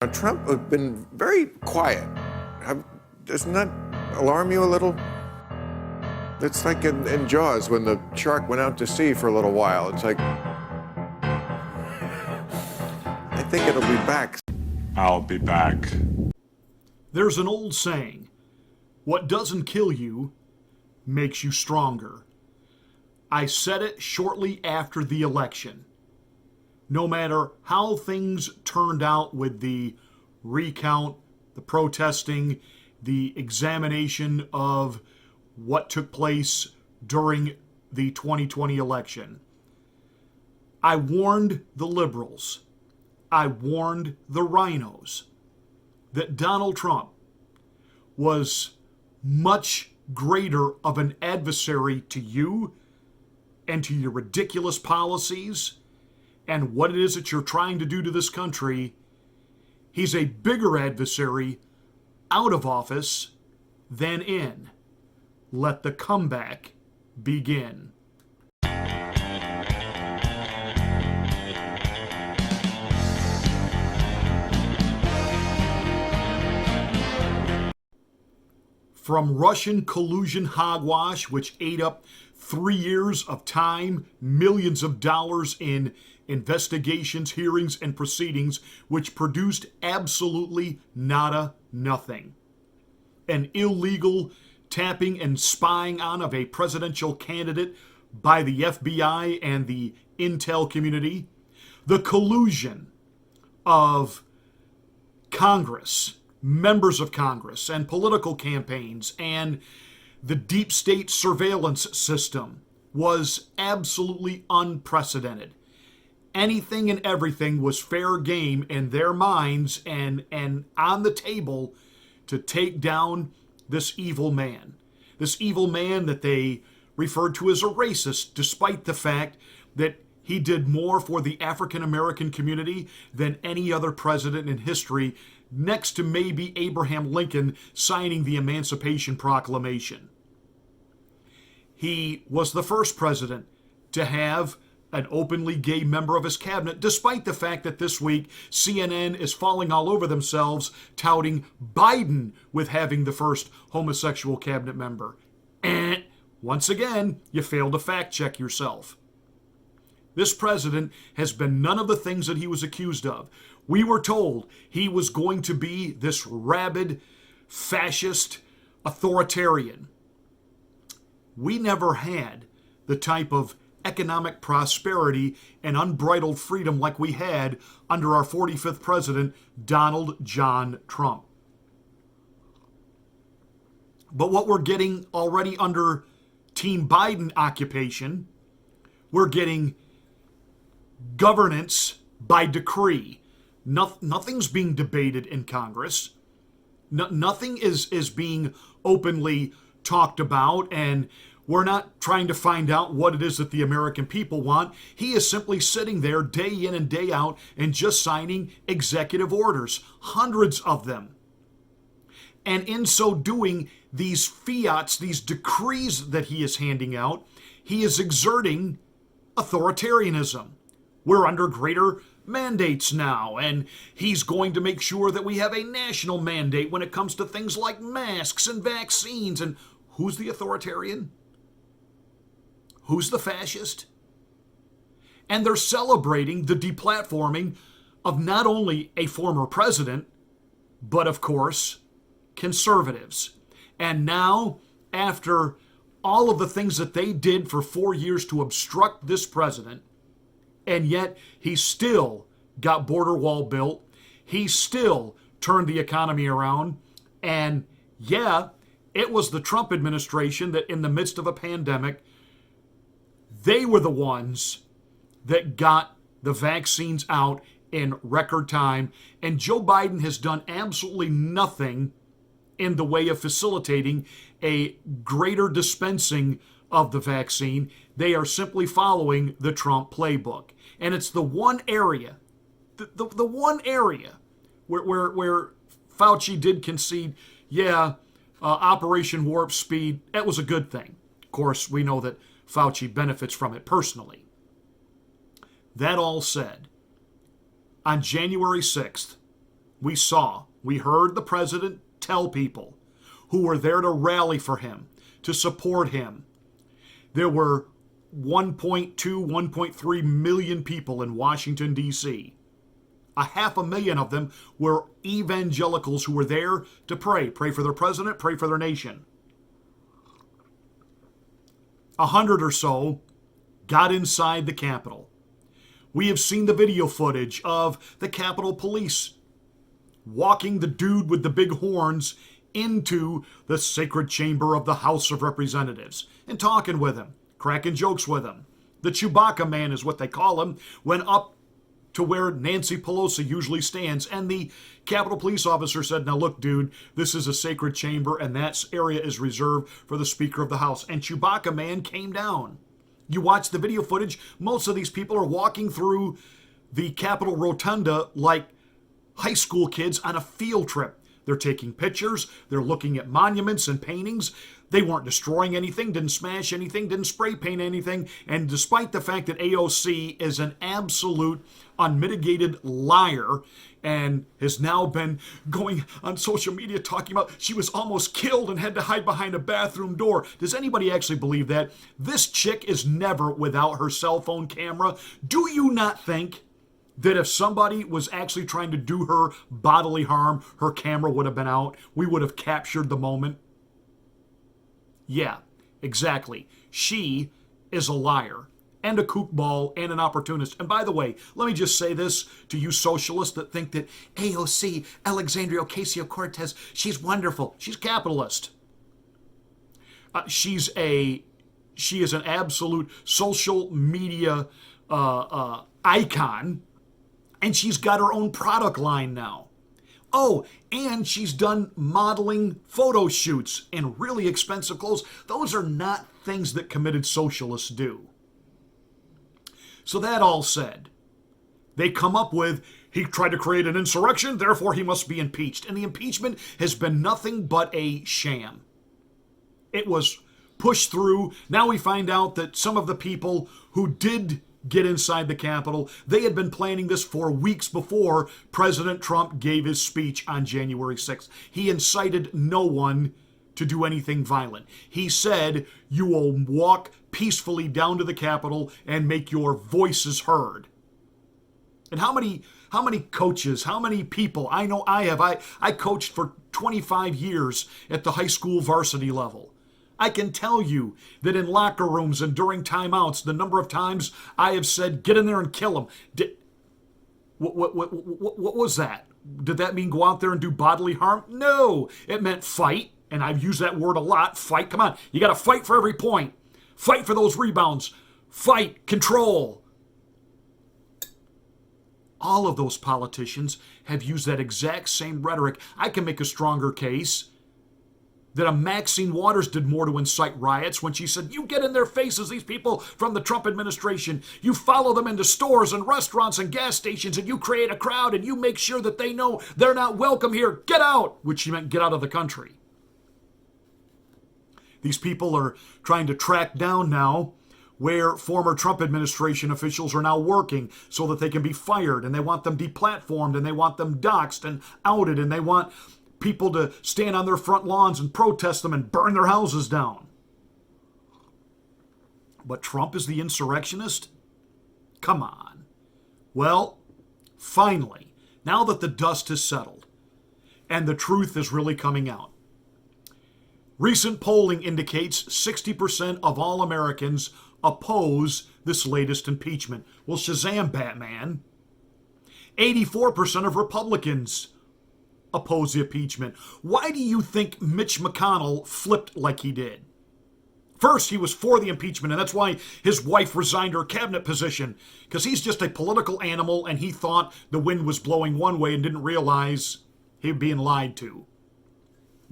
Trump has been very quiet. Doesn't that alarm you a little? It's like in Jaws when the shark went out to sea for a little while. It's like, I think it'll be back. I'll be back. There's an old saying, what doesn't kill you makes you stronger. I said it shortly after the election. No matter how things turned out with the recount, the protesting, the examination of what took place during the 2020 election, I warned the liberals, I warned the rhinos that Donald Trump was much greater of an adversary to you and to your ridiculous policies and what it is that you're trying to do to this country. He's a bigger adversary out of office than in. Let the comeback begin. From Russian collusion hogwash, which ate up 3 years of time, millions of dollars in investigations, hearings, and proceedings, which produced absolutely nada, nothing. An illegal tapping and spying on of a presidential candidate by the FBI and the intel community. The collusion of Congress, members of Congress, and political campaigns, and the deep state surveillance system was absolutely unprecedented. Anything and everything was fair game in their minds and on the table to take down this evil man. This evil man that they referred to as a racist, despite the fact that he did more for the African American community than any other president in history, next to maybe Abraham Lincoln signing the Emancipation Proclamation. He was the first president to have an openly gay member of his cabinet, despite the fact that this week CNN is falling all over themselves, touting Biden with having the first homosexual cabinet member. Once again, you failed to fact check yourself. This president has been none of the things that he was accused of. We were told he was going to be this rabid, fascist, authoritarian. We never had the type of economic prosperity and unbridled freedom like we had under our 45th president, Donald John Trump. But what we're getting already under Team Biden occupation, we're getting governance by decree. Nothing's being debated in Congress. Nothing is being openly talked about, and we're not trying to find out what it is that the American people want. He is simply sitting there day in and day out and just signing executive orders, hundreds of them. And in so doing, these fiats, these decrees that he is handing out, he is exerting authoritarianism. We're under greater mandates now, and he's going to make sure that we have a national mandate when it comes to things like masks and vaccines. And who's the authoritarian? Who's the fascist? And they're celebrating the deplatforming of not only a former president, but of course, conservatives. And now, after all of the things that they did for 4 years to obstruct this president, and yet he still got border wall built, he still turned the economy around, and yeah, it was the Trump administration that in the midst of a pandemic, they were the ones that got the vaccines out in record time, and Joe Biden has done absolutely nothing in the way of facilitating a greater dispensing of the vaccine. They are simply following the Trump playbook. And it's the one area, the one area where Fauci did concede, Operation Warp Speed, that was a good thing. Of course, we know that Fauci benefits from it personally. That all said, on January 6th, we heard the president tell people who were there to rally for him, to support him. There were 1.2, 1.3 million people in Washington, D.C. 500,000 of them were evangelicals who were there to pray for their president, pray for their nation. 100 or so got inside the Capitol. We have seen the video footage of the Capitol Police walking the dude with the big horns into the sacred chamber of the House of Representatives and talking with him, cracking jokes with him. The Chewbacca man is what they call him, went up to where Nancy Pelosi usually stands, and the Capitol Police officer said, "Now look, dude, this is a sacred chamber, and that area is reserved for the Speaker of the House." And Chewbacca man came down. You watch the video footage, most of these people are walking through the Capitol Rotunda like high school kids on a field trip. They're taking pictures, they're looking at monuments and paintings. They weren't destroying anything, didn't smash anything, didn't spray paint anything. And despite the fact that AOC is an absolute unmitigated liar and has now been going on social media talking about she was almost killed and had to hide behind a bathroom door. Does anybody actually believe that? This chick is never without her cell phone camera. Do you not think that if somebody was actually trying to do her bodily harm, her camera would have been out? We would have captured the moment? Yeah, exactly. She is a liar and a kookball and an opportunist. And by the way, let me just say this to you socialists that think that AOC, Alexandria Ocasio-Cortez, she's wonderful. She's capitalist. She is an absolute social media icon, and she's got her own product line now. Oh, and she's done modeling photo shoots in really expensive clothes. Those are not things that committed socialists do. So that all said, they come up with, he tried to create an insurrection, therefore he must be impeached. And the impeachment has been nothing but a sham. It was pushed through. Now we find out that some of the people who did get inside the Capitol, they had been planning this for weeks before President Trump gave his speech on January 6th. He incited no one to do anything violent. He said, you will walk peacefully down to the Capitol and make your voices heard. And how many coaches, how many people, I know I coached for 25 years at the high school varsity level. I can tell you that in locker rooms and during timeouts, the number of times I have said, get in there and kill them. What was that? Did that mean go out there and do bodily harm? No, it meant fight, and I've used that word a lot, fight. Come on, you got to fight for every point. Fight for those rebounds. Fight, control. All of those politicians have used that exact same rhetoric. I can make a stronger case that a Maxine Waters did more to incite riots when she said, you get in their faces, these people from the Trump administration. You follow them into stores and restaurants and gas stations, and you create a crowd, and you make sure that they know they're not welcome here. Get out, which she meant get out of the country. These people are trying to track down now where former Trump administration officials are now working so that they can be fired, and they want them deplatformed, and they want them doxxed and outed, and they want people to stand on their front lawns and protest them and burn their houses down. But Trump is the insurrectionist? Come on. Well, finally, now that the dust has settled and the truth is really coming out, recent polling indicates 60% of all Americans oppose this latest impeachment. Well, Shazam, Batman. 84% of Republicans oppose the impeachment. Why do you think Mitch McConnell flipped like he did? First, he was for the impeachment, and that's why his wife resigned her cabinet position, because he's just a political animal, and he thought the wind was blowing one way and didn't realize he was being lied to.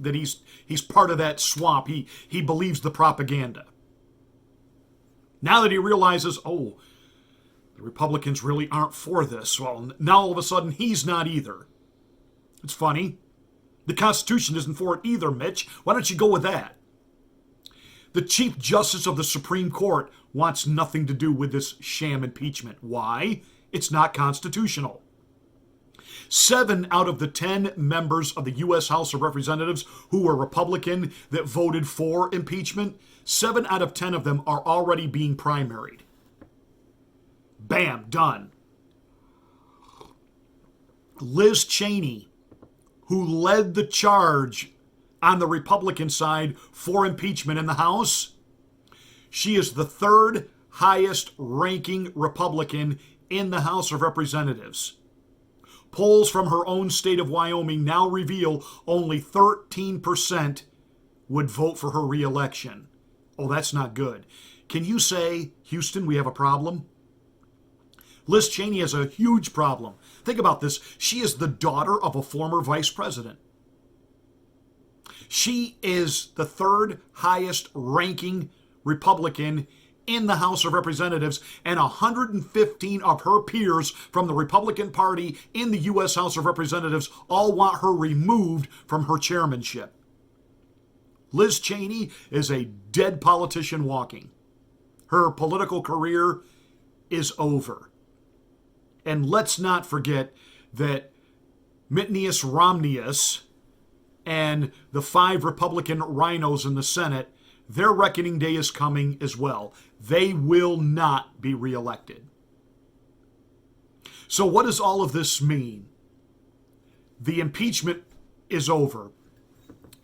That he's part of that swamp. He believes the propaganda. Now that he realizes, oh, the Republicans really aren't for this, well, now all of a sudden he's not either. It's funny. The Constitution isn't for it either, Mitch. Why don't you go with that? The Chief Justice of the Supreme Court wants nothing to do with this sham impeachment. Why? It's not constitutional. 7 out of the 10 members of the U.S. House of Representatives who were Republican that voted for impeachment, 7 out of 10 of them are already being primaried. Bam, done. Liz Cheney, who led the charge on the Republican side for impeachment in the House, she is the 3rd highest ranking Republican in the House of Representatives. Polls from her own state of Wyoming now reveal only 13% would vote for her reelection. Oh, that's not good. Can you say, Houston, we have a problem? Liz Cheney has a huge problem. Think about this. She is the daughter of a former vice president. She is the 3rd highest ranking Republican in the House of Representatives, and 115 of her peers from the Republican Party in the U.S. House of Representatives all want her removed from her chairmanship. Liz Cheney is a dead politician walking. Her political career is over. And let's not forget that Mitnius Romneyus and the 5 Republican rhinos in the Senate, their reckoning day is coming as well. They will not be reelected. So what does all of this mean? The impeachment is over.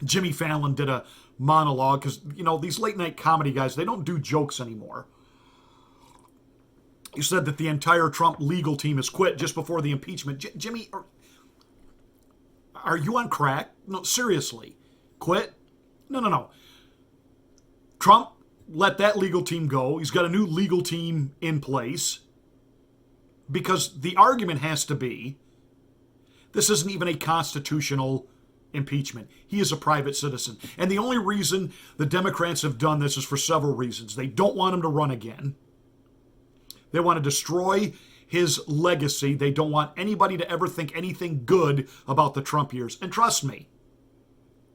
Jimmy Fallon did a monologue because, these late night comedy guys, they don't do jokes anymore. He said that the entire Trump legal team has quit just before the impeachment. Jimmy, are you on crack? No, seriously. Quit? No. Trump let that legal team go. He's got a new legal team in place because the argument has to be this isn't even a constitutional impeachment. He is a private citizen. And the only reason the Democrats have done this is for several reasons. They don't want him to run again. They want to destroy his legacy. They don't want anybody to ever think anything good about the Trump years. And trust me,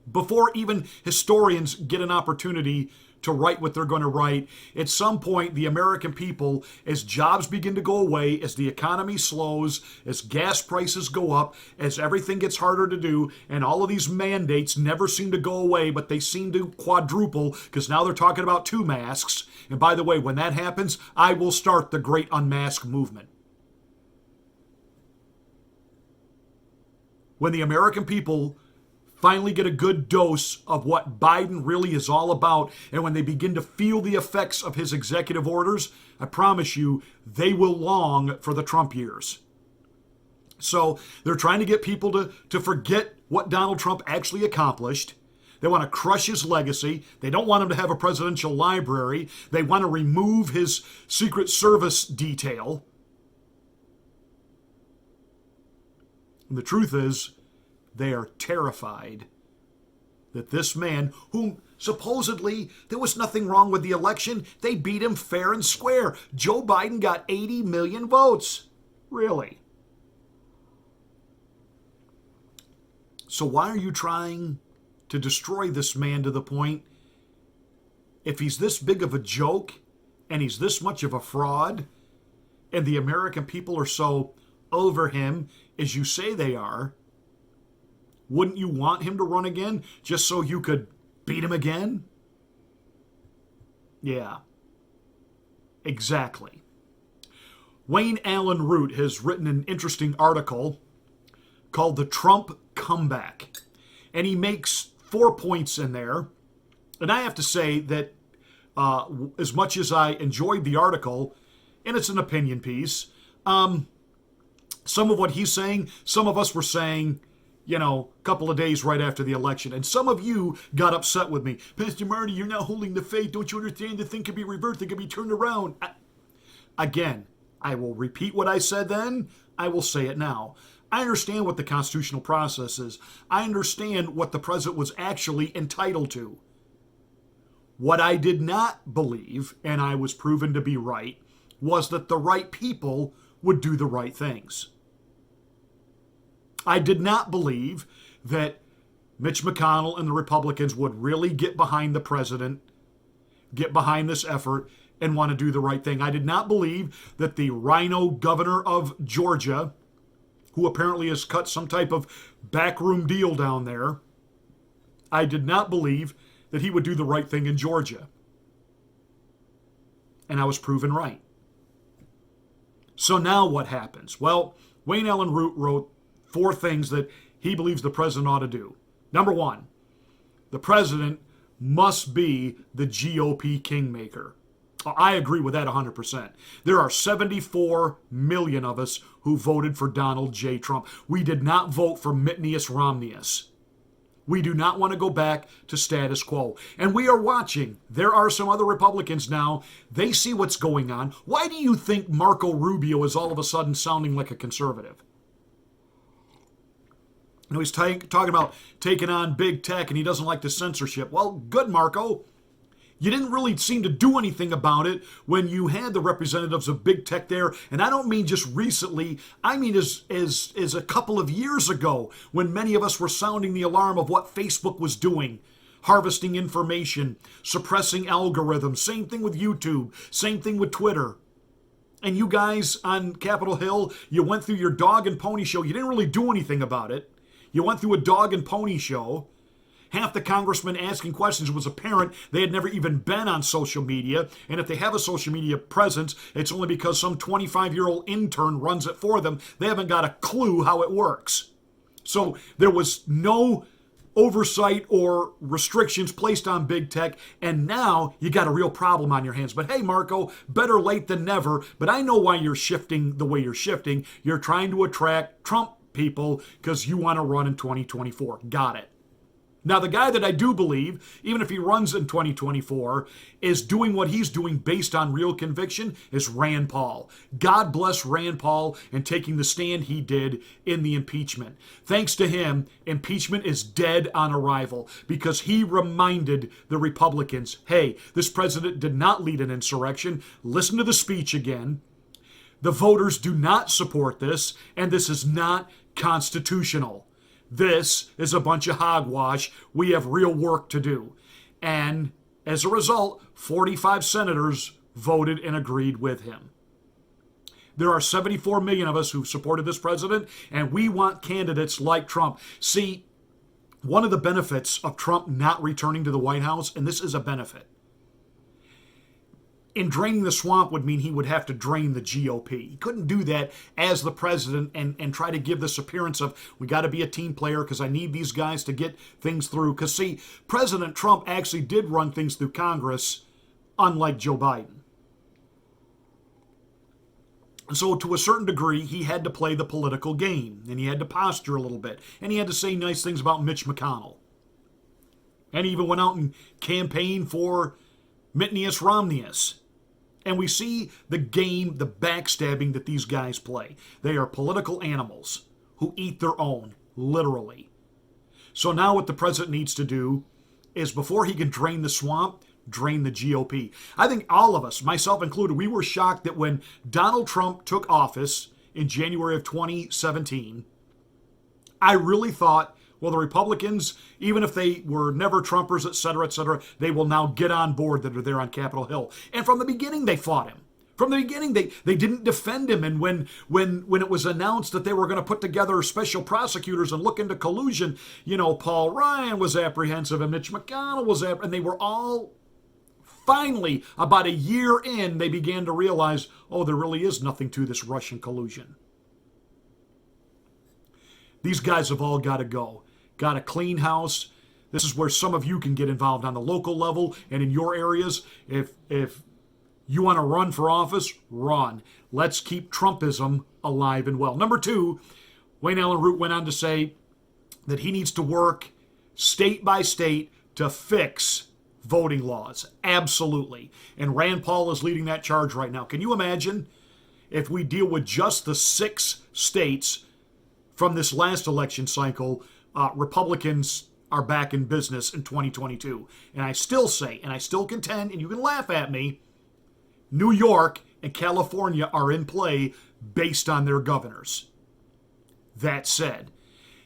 before even historians get an opportunity to write what they're going to write, at some point, the American people, as jobs begin to go away, as the economy slows, as gas prices go up, as everything gets harder to do, and all of these mandates never seem to go away, but they seem to quadruple because now they're talking about 2 masks. And by the way, when that happens, I will start the Great Unmask movement. When the American people finally get a good dose of what Biden really is all about, and when they begin to feel the effects of his executive orders, I promise you, they will long for the Trump years. So they're trying to get people to forget what Donald Trump actually accomplished. They want to crush his legacy. They don't want him to have a presidential library. They want to remove his Secret Service detail. And the truth is, they are terrified that this man, whom supposedly there was nothing wrong with the election, they beat him fair and square. Joe Biden got 80 million votes. Really? So why are you trying to destroy this man to the point, if he's this big of a joke and he's this much of a fraud, and the American people are so over him as you say they are, wouldn't you want him to run again just so you could beat him again? Yeah, exactly. Wayne Allen Root has written an interesting article called The Trump Comeback. And he makes 4 points in there. And I have to say that as much as I enjoyed the article, and it's an opinion piece, some of what he's saying, some of us were saying, a couple of days right after the election. And some of you got upset with me. Pastor Marty, you're not holding the faith. Don't you understand? The thing can be reversed. It can be turned around. Again, I will repeat what I said then. I will say it now. I understand what the constitutional process is. I understand what the president was actually entitled to. What I did not believe, and I was proven to be right, was that the right people would do the right things. I did not believe that Mitch McConnell and the Republicans would really get behind the president, get behind this effort, and want to do the right thing. I did not believe that the rhino governor of Georgia who apparently has cut some type of backroom deal down there, I did not believe that he would do the right thing in Georgia. And I was proven right. So now what happens? Well, Wayne Allen Root wrote 4 things that he believes the president ought to do. Number 1, the president must be the GOP kingmaker. I agree with that 100%. There are 74 million of us who voted for Donald J. Trump. We did not vote for Mitnius Romneyus. We do not want to go back to status quo. And we are watching. There are some other Republicans now. They see what's going on. Why do you think Marco Rubio is all of a sudden sounding like a conservative? You know, he's talking about taking on big tech and he doesn't like the censorship. Well, good, Marco. You didn't really seem to do anything about it when you had the representatives of big tech there. And I don't mean just recently. I mean as a couple of years ago when many of us were sounding the alarm of what Facebook was doing. Harvesting information, suppressing algorithms. Same thing with YouTube. Same thing with Twitter. And you guys on Capitol Hill, you went through your dog and pony show. You didn't really do anything about it. You went through a dog and pony show. Half the congressmen asking questions was apparent they had never even been on social media. And if they have a social media presence, it's only because some 25-year-old intern runs it for them. They haven't got a clue how it works. So there was no oversight or restrictions placed on big tech. And now you got a real problem on your hands. But hey, Marco, better late than never. But I know why you're shifting the way you're shifting. You're trying to attract Trump people because you want to run in 2024. Got it. Now, the guy that I do believe, even if he runs in 2024, is doing what he's doing based on real conviction is Rand Paul. God bless Rand Paul and taking the stand he did in the impeachment. Thanks to him, impeachment is dead on arrival because he reminded the Republicans, hey, this president did not lead an insurrection. Listen to the speech again. The voters do not support this, and this is not constitutional. This is a bunch of hogwash. We have real work to do. And as a result, 45 senators voted and agreed with him. There are 74 million of us who supported this president, and we want candidates like Trump. See, one of the benefits of Trump not returning to the White House, and this is a benefit, in draining the swamp would mean he would have to drain the GOP. He couldn't do that as the president and try to give this appearance of, we got to be a team player because I need these guys to get things through. Because, see, President Trump actually did run things through Congress, unlike Joe Biden. So to a certain degree, he had to play the political game, and he had to posture a little bit, and he had to say nice things about Mitch McConnell. And he even went out and campaigned for Mitnius Romneyus. And we see the game, the backstabbing that these guys play. They are political animals who eat their own, literally. So now what the president needs to do is, before he can drain the swamp, drain the GOP. I think all of us, myself included, we were shocked that when Donald Trump took office in January of 2017, I really thought, well, the Republicans, even if they were never Trumpers, et cetera, they will now get on board that are there on Capitol Hill. And from the beginning, they fought him. From the beginning, they didn't defend him. And when it was announced that they were going to put together special prosecutors and look into collusion, you know, Paul Ryan was apprehensive and Mitch McConnell was apprehensive. And they were all, finally, about a year in, they began to realize, oh, there really is nothing to this Russian collusion. These guys have all got to go. Got to clean house. This is where some of you can get involved on the local level and in your areas. If you want to run for office, run. Let's keep Trumpism alive and well. Number 2, Wayne Allen Root went on to say that he needs to work state by state to fix voting laws. Absolutely. And Rand Paul is leading that charge right now. Can you imagine if we deal with just the 6 states from this last election cycle? Republicans are back in business in 2022. And I still say, and I still contend, and you can laugh at me, New York and California are in play based on their governors. That said,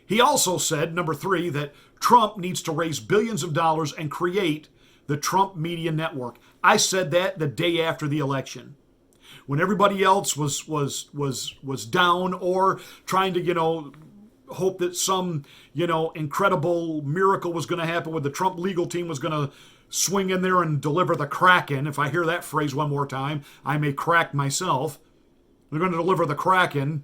he also said, number 3, that Trump needs to raise billions of dollars and create the Trump Media Network. I said that the day after the election. when everybody else was down or trying to, hope that some, incredible miracle was going to happen, where the Trump legal team was going to swing in there and deliver the Kraken. If I hear that phrase one more time, I may crack myself. They're going to deliver the Kraken.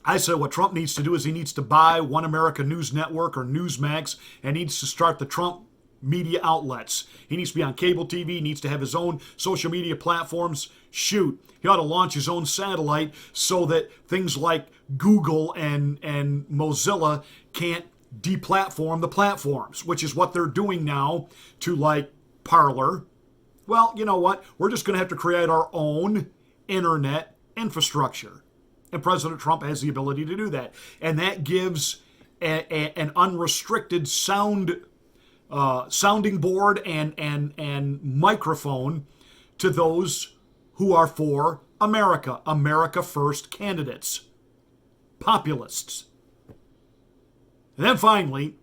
I said what Trump needs to do is he needs to buy One America News Network or Newsmax and needs to start the Trump media outlets. He needs to be on cable TV. He needs to have his own social media platforms. Shoot, he ought to launch his own satellite so that things like Google and Mozilla can't deplatform the platforms, which is what they're doing now to like Parler. Well, you know what? We're just going to have to create our own internet infrastructure. And President Trump has the ability to do that. And that gives an unrestricted sounding board and microphone to those who are for America. America First candidates. Populists. And then finally,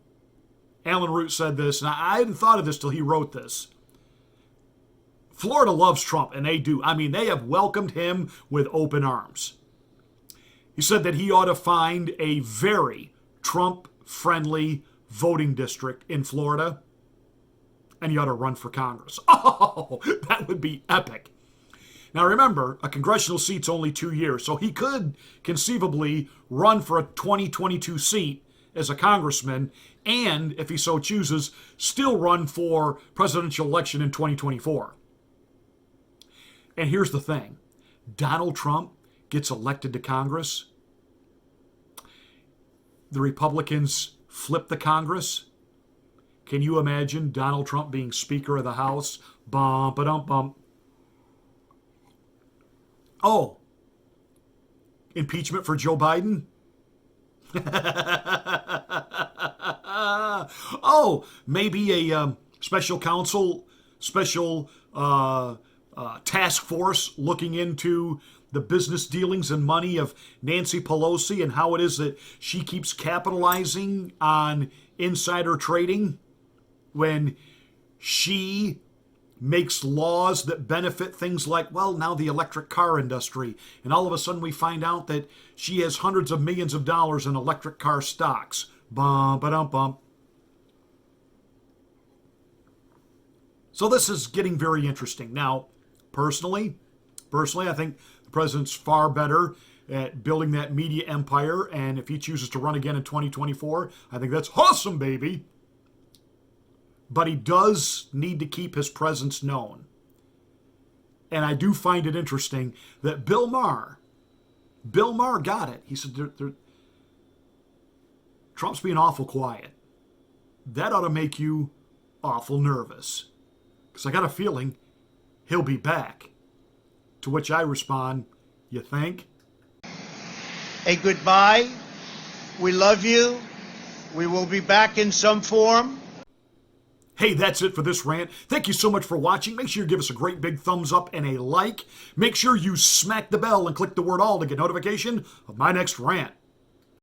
Alan Root said this, and I hadn't thought of this till he wrote this. Florida loves Trump, and they do. I mean, they have welcomed him with open arms. He said that he ought to find a very Trump-friendly voting district in Florida, and he ought to run for Congress. Oh, that would be epic. Now remember, a congressional seat's only 2 years, so he could conceivably run for a 2022 seat as a congressman, and, if he so chooses, still run for presidential election in 2024. And here's the thing. Donald Trump gets elected to Congress. The Republicans flip the Congress. Can you imagine Donald Trump being Speaker of the House? Bump-a-dump-bump. Oh, impeachment for Joe Biden? Oh, maybe a special counsel, special task force looking into the business dealings and money of Nancy Pelosi and how it is that she keeps capitalizing on insider trading when she makes laws that benefit things like, well, now the electric car industry. And all of a sudden we find out that she has hundreds of millions of dollars in electric car stocks. Bump-a-dump-bump. So this is getting very interesting. Now, personally, I think the president's far better at building that media empire. And if he chooses to run again in 2024, I think that's awesome, baby. But he does need to keep his presence known. And I do find it interesting that Bill Maher got it. He said, Trump's being awful quiet. That ought to make you awful nervous. Because I got a feeling he'll be back. To which I respond, you think? A goodbye. We love you. We will be back in some form. Hey, that's it for this rant. Thank you so much for watching. Make sure you give us a great big thumbs up and a like. Make sure you smack the bell and click the word all to get notification of my next rant.